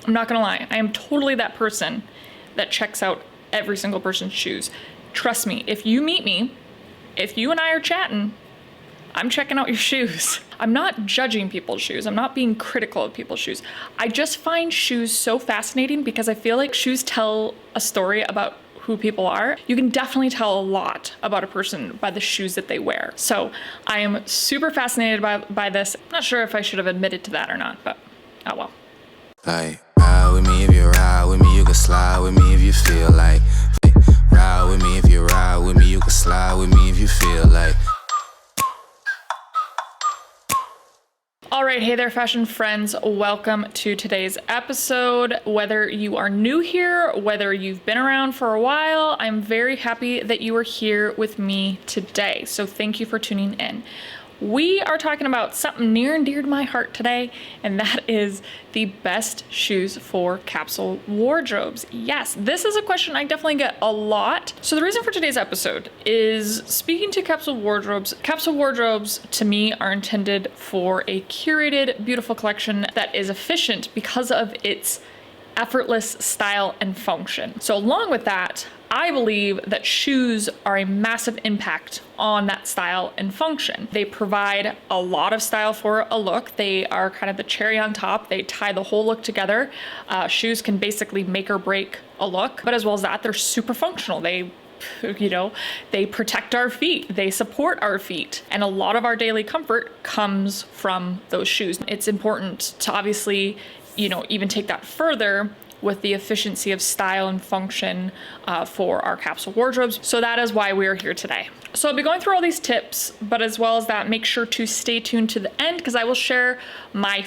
I'm not gonna lie, I am totally that person that checks out every single person's shoes. Trust me, if you meet me, if you and I are chatting, I'm checking out your shoes. I'm not judging people's shoes. I'm not being critical of people's shoes. I just find shoes so fascinating because I feel like shoes tell a story about who people are. You can definitely tell a lot about a person by the shoes that they wear. So I am super fascinated by this. I'm not sure if I should have admitted to that or not, but oh well. Like, ride with me if you ride with me, you can slide with me if you feel like. Ride with me if you ride with me, you can slide with me if you feel like. All right, hey there, fashion friends. Welcome to today's episode. Whether you are new here, whether you've been around for a while, I'm very happy that you are here with me today. So thank you for tuning in. We are talking about something near and dear to my heart today, and that is the best shoes for capsule wardrobes. Yes, this is a question I definitely get a lot. So the reason for today's episode is speaking to capsule wardrobes. Capsule wardrobes to me are intended for a curated, beautiful collection that is efficient because of its effortless style and function. So along with that, I believe that shoes are a massive impact on that style and function. They provide a lot of style for a look. They are kind of the cherry on top. They tie the whole look together. Shoes can basically make or break a look, but as well as that, they're super functional. They protect our feet, they support our feet, and a lot of our daily comfort comes from those shoes. It's important to obviously, even take that further with the efficiency of style and function for our capsule wardrobes. So that is why we are here today. So I'll be going through all these tips, but as well as that, make sure to stay tuned to the end because I will share my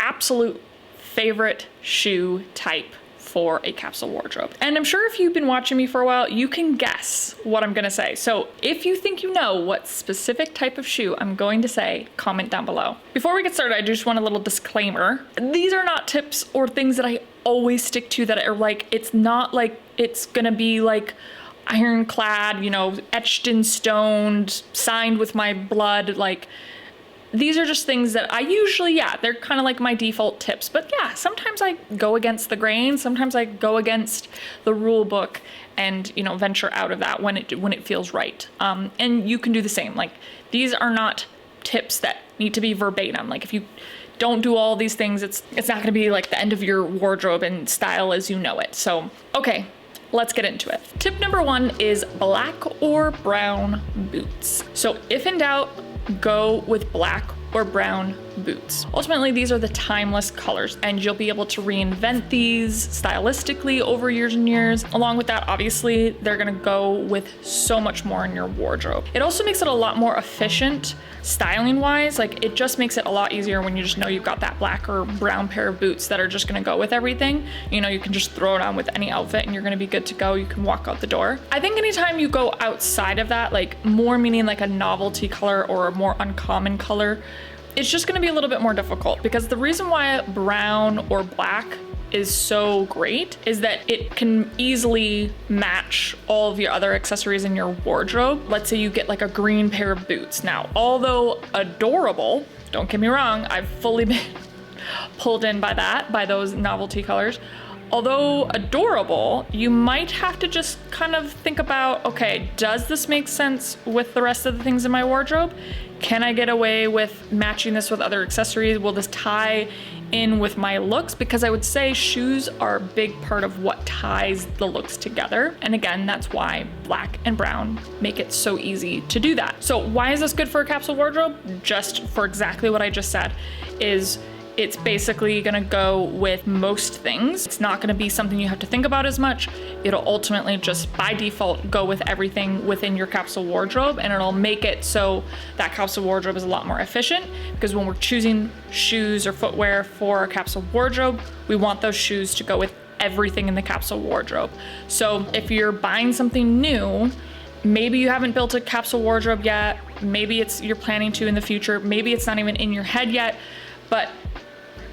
absolute favorite shoe type for a capsule wardrobe. And I'm sure if you've been watching me for a while, you can guess what I'm gonna say. So if you think you know what specific type of shoe I'm going to say, comment down below. Before we get started, I just want a little disclaimer. These are not tips or things that I always stick to that are like, it's not like it's gonna be like ironclad, etched in stone, signed with my blood, like, these are just things that I usually, they're kind of like my default tips. But yeah, sometimes I go against the grain. Sometimes I go against the rule book and, venture out of that when it feels right. And you can do the same. Like, these are not tips that need to be verbatim. Like, if you don't do all these things, it's not going to be like the end of your wardrobe and style as you know it. So, okay. Let's get into it. Tip number 1 is black or brown boots. So if in doubt, go with black or brown boots. Ultimately, these are the timeless colors and you'll be able to reinvent these stylistically over years and years. Along with that, obviously, they're gonna go with so much more in your wardrobe. It also makes it a lot more efficient styling wise. Like, it just makes it a lot easier when you just know you've got that black or brown pair of boots that are just gonna go with everything. You can just throw it on with any outfit and you're gonna be good to go. You can walk out the door. I think anytime you go outside of that, like more meaning like a novelty color or a more uncommon color, it's just gonna be a little bit more difficult because the reason why brown or black is so great is that it can easily match all of your other accessories in your wardrobe. Let's say you get like a green pair of boots. Now, although adorable, don't get me wrong, I've fully been pulled in by those novelty colors. Although adorable, you might have to just kind of think about, okay, does this make sense with the rest of the things in my wardrobe? Can I get away with matching this with other accessories? Will this tie in with my looks? Because I would say shoes are a big part of what ties the looks together. And again, that's why black and brown make it so easy to do that. So why is this good for a capsule wardrobe? Just for exactly what I just said, is it's basically gonna go with most things. It's not gonna be something you have to think about as much. It'll ultimately just by default go with everything within your capsule wardrobe, and it'll make it so that capsule wardrobe is a lot more efficient, because when we're choosing shoes or footwear for a capsule wardrobe, we want those shoes to go with everything in the capsule wardrobe. So if you're buying something new, maybe you haven't built a capsule wardrobe yet, maybe you're planning to in the future, maybe it's not even in your head yet, but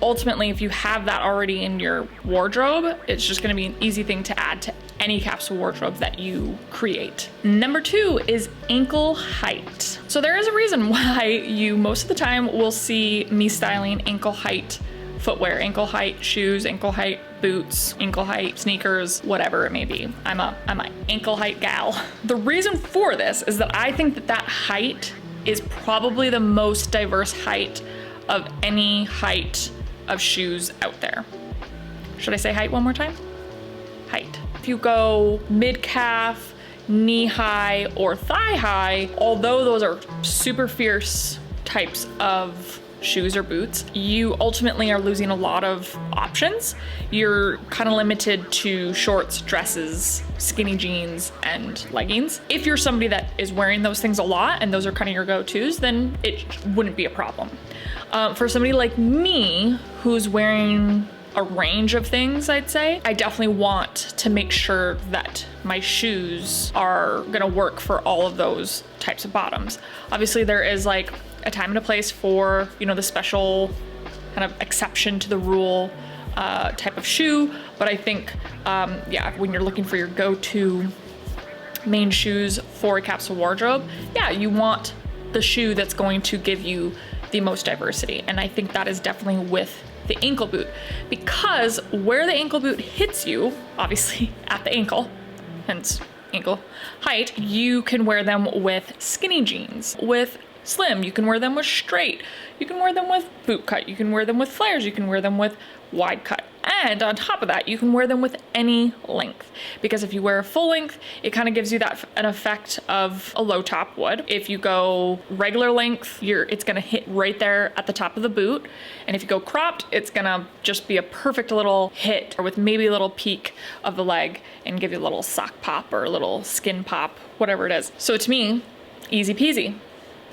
ultimately, if you have that already in your wardrobe, it's just gonna be an easy thing to add to any capsule wardrobe that you create. Number 2 is ankle height. So there is a reason why you most of the time will see me styling ankle height footwear, ankle height shoes, ankle height boots, ankle height sneakers, whatever it may be. I'm a ankle height gal. The reason for this is that I think that that height is probably the most diverse height of any height of shoes out there. Should I say height one more time? Height. If you go mid-calf, knee-high, or thigh-high, although those are super fierce types of shoes or boots, you ultimately are losing a lot of options. You're kind of limited to shorts, dresses, skinny jeans, and leggings. If you're somebody that is wearing those things a lot and those are kind of your go-tos, then it wouldn't be a problem. For somebody like me who's wearing a range of things, I'd say, I definitely want to make sure that my shoes are gonna work for all of those types of bottoms. Obviously there is like a time and a place for, you know, the special kind of exception to the rule type of shoe, but I think, yeah, when you're looking for your go-to main shoes for a capsule wardrobe, yeah, you want the shoe that's going to give you the most diversity, and I think that is definitely with the ankle boot, because where the ankle boot hits you, obviously at the ankle, hence ankle height, you can wear them with skinny jeans, with slim, you can wear them with straight, you can wear them with boot cut, you can wear them with flares, you can wear them with wide cut, and on top of that you can wear them with any length, because if you wear a full length it kind of gives you that an effect of a low top would. If you go regular length, it's gonna hit right there at the top of the boot, and if you go cropped it's gonna just be a perfect little hit, or with maybe a little peak of the leg and give you a little sock pop or a little skin pop, whatever it is. So to me, easy peasy.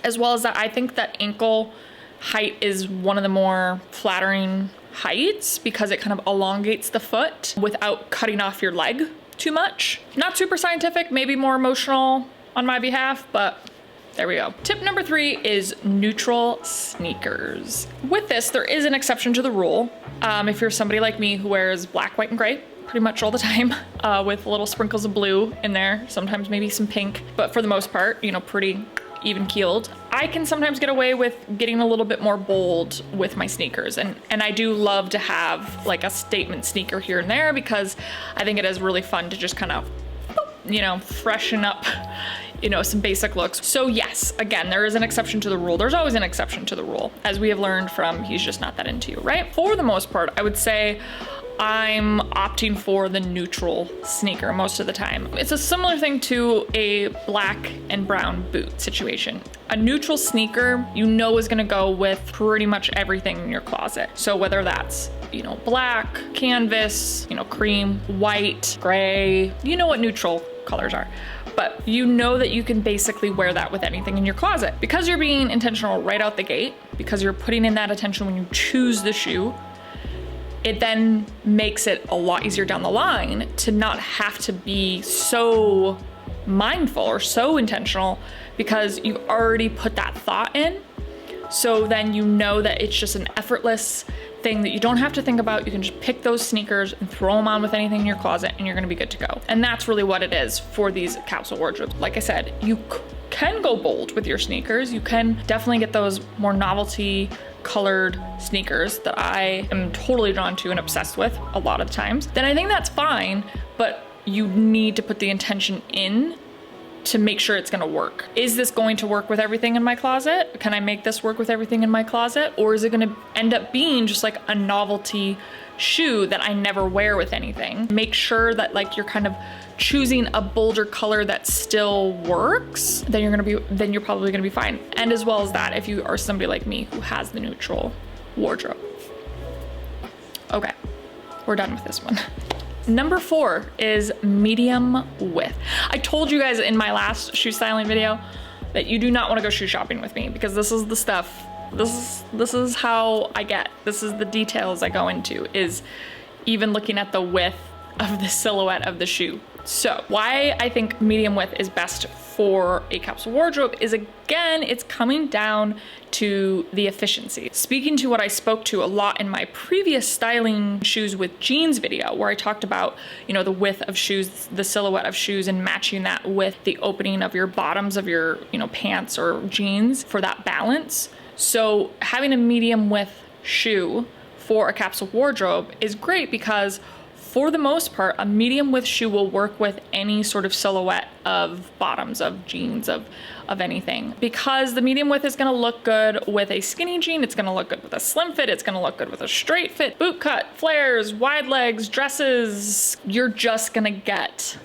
As well as that, I think that ankle height is one of the more flattering heights because it kind of elongates the foot without cutting off your leg too much. Not super scientific, maybe more emotional on my behalf, but there we go. Tip number 3 is neutral sneakers. With this, there is an exception to the rule. If you're somebody like me who wears black, white, and gray pretty much all the time, with little sprinkles of blue in there, sometimes maybe some pink, but for the most part, you know, pretty even keeled. I can sometimes get away with getting a little bit more bold with my sneakers, and I do love to have like a statement sneaker here and there because I think it is really fun to just kind of, you know, freshen up, you know, some basic looks. So yes, again, there is an exception to the rule. There's always an exception to the rule, as we have learned from He's Just Not That Into You, right? For the most part, I would say I'm opting for the neutral sneaker most of the time. It's a similar thing to a black and brown boot situation. A neutral sneaker, you know, is gonna go with pretty much everything in your closet. So whether that's, you know, black, canvas, you know, cream, white, gray, you know what neutral colors are. But you know that you can basically wear that with anything in your closet. Because you're being intentional right out the gate, because you're putting in that attention when you choose the shoe, it then makes it a lot easier down the line to not have to be so mindful or so intentional because you've already put that thought in. So then you know that it's just an effortless thing that you don't have to think about. You can just pick those sneakers and throw them on with anything in your closet and you're gonna be good to go. And that's really what it is for these capsule wardrobes. Like I said, you can go bold with your sneakers. You can definitely get those more novelty colored sneakers that I am totally drawn to and obsessed with a lot of the times. Then I think that's fine, but you need to put the intention in to make sure it's gonna work. Is this going to work with everything in my closet? Can I make this work with everything in my closet? Or is it gonna end up being just like a novelty shoe that I never wear with anything? Make sure that like you're kind of choosing a bolder color that still works, then you're probably gonna be fine. And as well as that, if you are somebody like me who has the neutral wardrobe. Okay, we're done with this one. Number 4 is medium width. I told you guys in my last shoe styling video that you do not want to go shoe shopping with me because this is the stuff, this is how I get, this is the details I go into, is even looking at the width of the silhouette of the shoe. So why I think medium width is best for a capsule wardrobe is, again, it's coming down to the efficiency. Speaking to what I spoke to a lot in my previous styling shoes with jeans video, where I talked about, you know, the width of shoes, the silhouette of shoes, and matching that with the opening of your bottoms of your, you know, pants or jeans for that balance. So having a medium width shoe for a capsule wardrobe is great because for the most part, a medium width shoe will work with any sort of silhouette of bottoms, of jeans, of anything. Because the medium width is gonna look good with a skinny jean, it's gonna look good with a slim fit, it's gonna look good with a straight fit, boot cut, flares, wide legs, dresses. You're just gonna get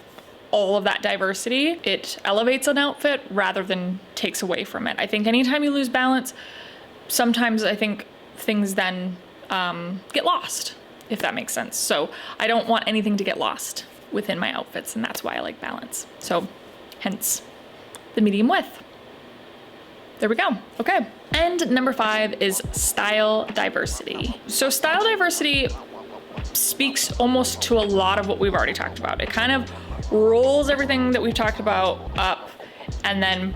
all of that diversity. It elevates an outfit rather than takes away from it. I think anytime you lose balance, sometimes I think things then get lost, if that makes sense. So I don't want anything to get lost within my outfits, and that's why I like balance. So hence the medium width. There we go. Okay. And number 5 is style diversity. So style diversity speaks almost to a lot of what we've already talked about. It kind of rolls everything that we've talked about up, and then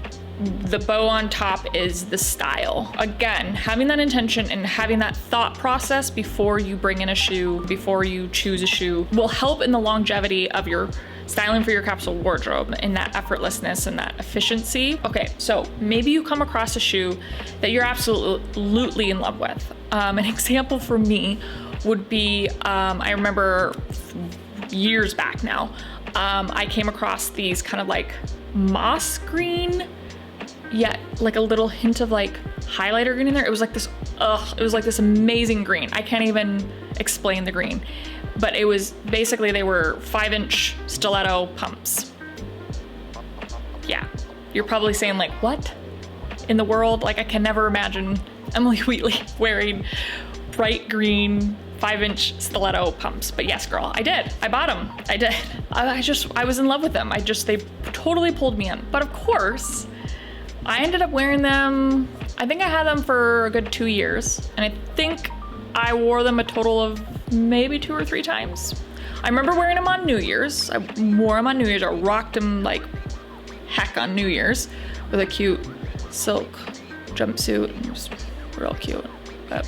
the bow on top is the style. Again, having that intention and having that thought process before you bring in a shoe, before you choose a shoe, will help in the longevity of your styling for your capsule wardrobe, in that effortlessness and that efficiency. Okay, so maybe you come across a shoe that you're absolutely in love with. An example for me would be, I remember years back now, I came across these kind of like moss green, yet like a little hint of like highlighter green in there. It was like this, it was like this amazing green. I can't even explain the green, but it was basically, they were 5-inch stiletto pumps. Yeah, you're probably saying like, what in the world? Like I can never imagine Emily Wheatley wearing bright green 5-inch stiletto pumps. But yes, girl, I did. I bought them. I did. I was in love with them. They totally pulled me in. But of course, I ended up wearing them. I think I had them for a good 2 years. And I think I wore them a total of maybe 2 or 3 times. I remember wearing them on New Year's. I wore them on New Year's. I rocked them like heck on New Year's with a cute silk jumpsuit. It was real cute. But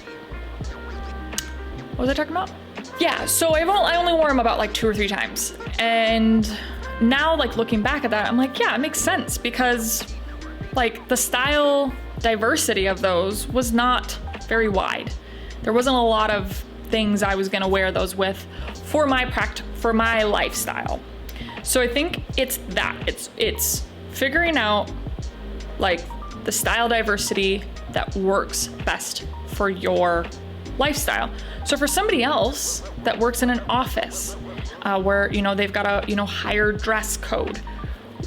what was I talking about? Yeah, so I only wore them about like 2 or 3 times. And now, like looking back at that, I'm like, yeah, it makes sense, because like the style diversity of those was not very wide. There wasn't a lot of things I was gonna wear those with for my lifestyle. So I think it's that. It's figuring out like the style diversity that works best for your lifestyle. So for somebody else that works in an office where they've got a higher dress code,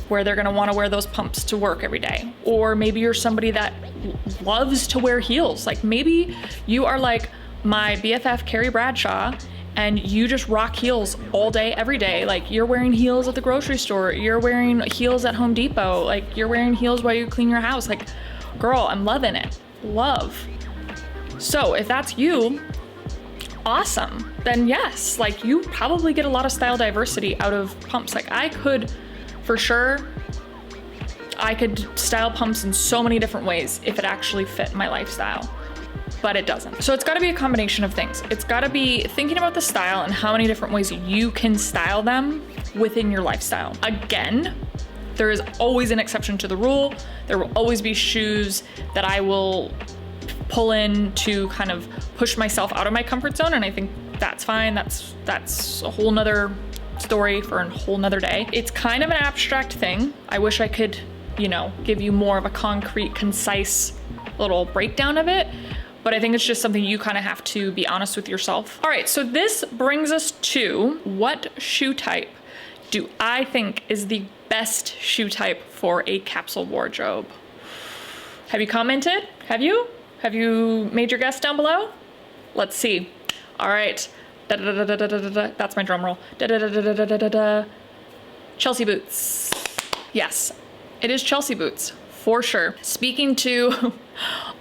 where they're gonna wanna wear those pumps to work every day. Or maybe you're somebody that loves to wear heels. Like maybe you are like my BFF Carrie Bradshaw, and you just rock heels all day, every day. Like you're wearing heels at the grocery store, you're wearing heels at Home Depot, like you're wearing heels while you clean your house. Like, girl, I'm loving it. Love. So if that's you, awesome. Then yes, like you probably get a lot of style diversity out of pumps. Like I could, for sure, I could style pumps in so many different ways if it actually fit my lifestyle, but it doesn't. So it's gotta be a combination of things. It's gotta be thinking about the style and how many different ways you can style them within your lifestyle. Again, there is always an exception to the rule. There will always be shoes that I will pull in to kind of push myself out of my comfort zone, and I think that's fine. That's a whole nother story for a whole nother day. It's kind of an abstract thing. I wish I could, give you more of a concrete, concise little breakdown of it, but I think it's just something you kind of have to be honest with yourself. All right, so this brings us to, what shoe type do I think is the best shoe type for a capsule wardrobe? Have you commented? Have you made your guess down below? Let's see. All right. That's my drum roll. Chelsea boots. Yes, it is Chelsea boots for sure. Speaking to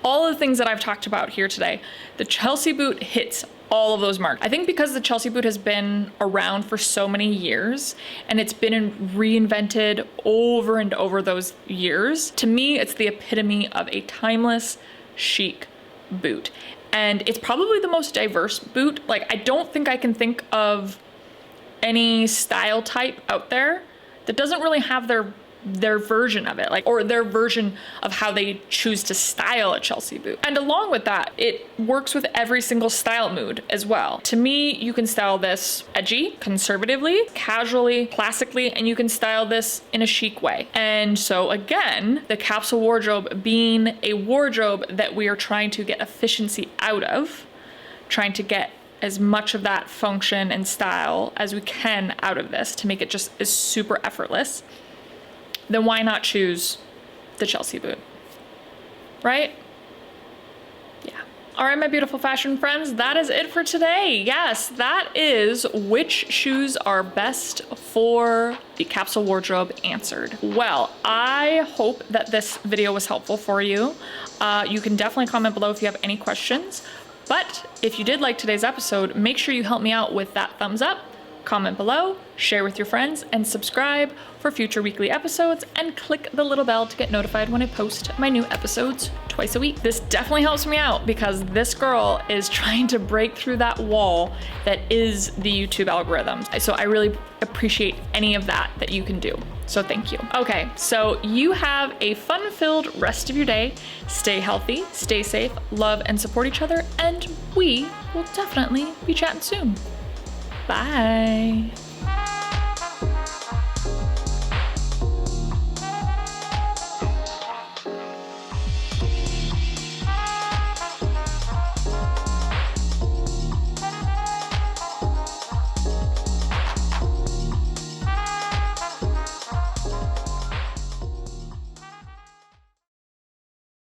all of the things that I've talked about here today, the Chelsea boot hits all of those marks. I think because the Chelsea boot has been around for so many years and it's been reinvented over and over those years, to me, it's the epitome of a timeless, chic boot. And it's probably the most diverse boot. Like, I don't think I can think of any style type out there that doesn't really have their their version of it, like, or their version of how they choose to style a Chelsea boot. And along with that, it works with every single style mood as well. To me, you can style this edgy, conservatively, casually, classically, and you can style this in a chic way. And so again, the capsule wardrobe being a wardrobe that we are trying to get efficiency out of, trying to get as much of that function and style as we can out of this to make it just as super effortless, then why not choose the Chelsea boot, right? Yeah. All right, my beautiful fashion friends, that is it for today. Yes, that is which shoes are best for the capsule wardrobe answered. Well, I hope that this video was helpful for you. You can definitely comment below if you have any questions. But if you did like today's episode, make sure you help me out with that thumbs up, comment below, share with your friends, and subscribe for future weekly episodes, and click the little bell to get notified when I post my new episodes twice a week. This definitely helps me out because this girl is trying to break through that wall that is the YouTube algorithms. So I really appreciate any of that you can do. So thank you. Okay, so you have a fun-filled rest of your day. Stay healthy, stay safe, love and support each other, and we will definitely be chatting soon. Bye.